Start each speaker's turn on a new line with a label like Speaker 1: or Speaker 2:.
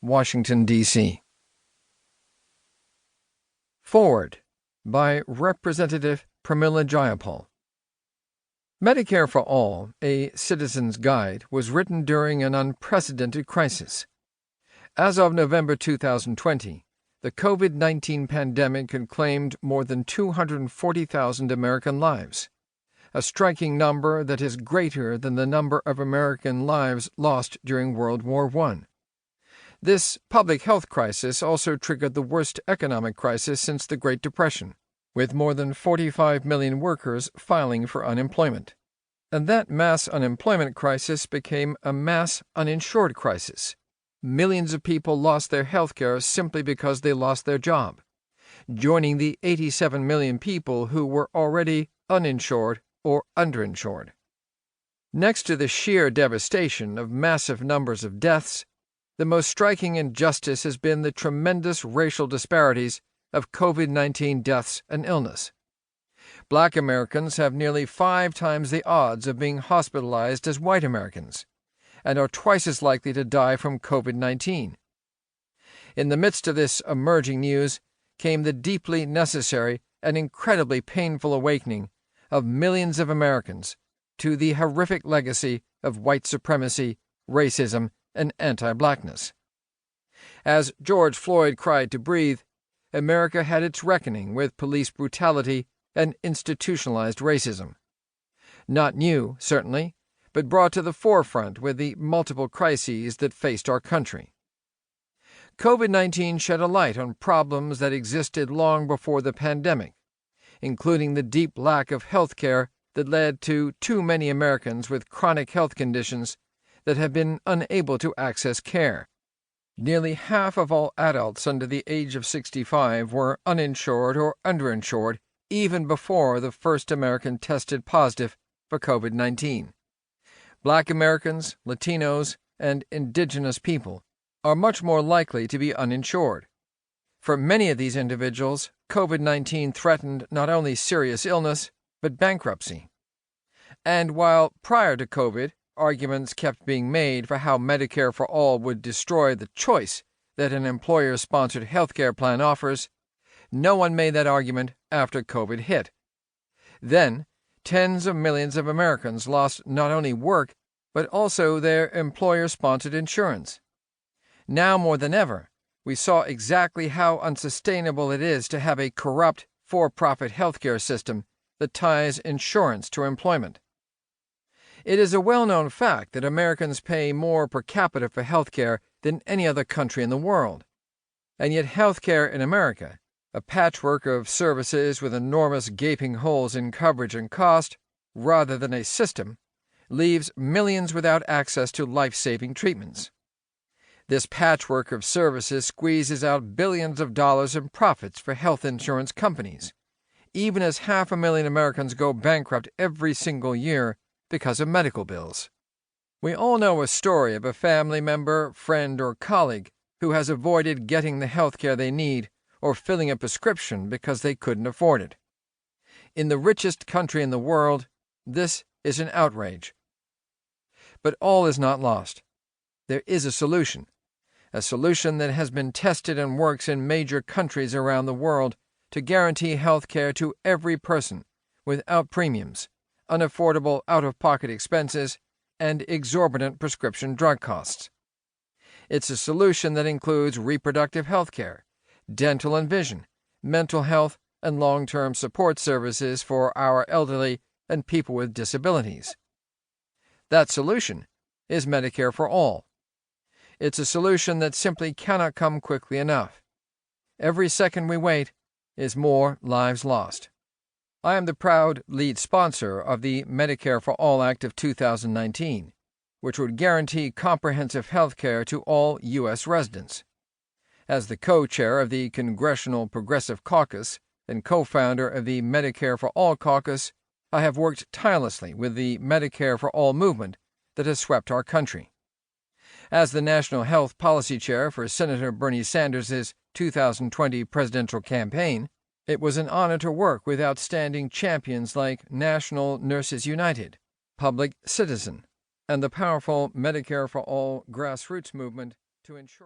Speaker 1: Washington, D.C. Forward by Representative Pramila Jayapal. Medicare for All, a Citizen's Guide, was written during an unprecedented crisis. As of November 2020, the COVID-19 pandemic had claimed more than 240,000 American lives, a striking number that is greater than the number of American lives lost during World War I. This public health crisis also triggered the worst economic crisis since the Great Depression, with more than 45 million workers filing for unemployment. And that mass unemployment crisis became a mass uninsured crisis. Millions of people lost their health care simply because they lost their job, joining the 87 million people who were already uninsured or underinsured. Next to the sheer devastation of massive numbers of deaths, the most striking injustice has been the tremendous racial disparities of COVID-19 deaths and illness. Black Americans have nearly 5 times the odds of being hospitalized as white Americans, and are twice as likely to die from COVID-19. In the midst of this emerging news came the deeply necessary and incredibly painful awakening of millions of Americans to the horrific legacy of white supremacy, racism, and anti-blackness. As George Floyd cried to breathe, America had its reckoning with police brutality and institutionalized racism. Not new, certainly, but brought to the forefront with the multiple crises that faced our country. COVID-19 shed a light on problems that existed long before the pandemic, including the deep lack of health care that led to too many Americans with chronic health conditions that have been unable to access care. Nearly half of all adults under the age of 65 were uninsured or underinsured even before the first American tested positive for COVID-19. Black Americans, Latinos, and indigenous people are much more likely to be uninsured. For many of these individuals, COVID-19 threatened not only serious illness, but bankruptcy. And while prior to COVID, arguments kept being made for how Medicare for All would destroy the choice that an employer-sponsored healthcare plan offers, no one made that argument after COVID hit. Then, tens of millions of Americans lost not only work, but also their employer-sponsored insurance. Now more than ever, we saw exactly how unsustainable it is to have a corrupt, for-profit healthcare system that ties insurance to employment. It is a well-known fact that Americans pay more per capita for healthcare than any other country in the world. And yet healthcare in America, a patchwork of services with enormous gaping holes in coverage and cost, rather than a system, leaves millions without access to life-saving treatments. This patchwork of services squeezes out billions of dollars in profits for health insurance companies, even as 500,000 Americans go bankrupt every single year because of medical bills. We all know a story of a family member, friend, or colleague who has avoided getting the health care they need or filling a prescription because they couldn't afford it. In the richest country in the world, this is an outrage. But all is not lost. There is a solution that has been tested and works in major countries around the world to guarantee health care to every person without premiums, unaffordable out-of-pocket expenses, and exorbitant prescription drug costs. It's a solution that includes reproductive health care, dental and vision, mental health, and long-term support services for our elderly and people with disabilities. That solution is Medicare for All. It's a solution that simply cannot come quickly enough. Every second we wait is more lives lost. I am the proud lead sponsor of the Medicare for All Act of 2019, which would guarantee comprehensive health care to all U.S. residents. As the co-chair of the Congressional Progressive Caucus and co-founder of the Medicare for All Caucus, I have worked tirelessly with the Medicare for All movement that has swept our country. As the National Health Policy Chair for Senator Bernie Sanders' 2020 presidential campaign, it was an honor to work with outstanding champions like National Nurses United, Public Citizen, and the powerful Medicare for All grassroots movement to ensure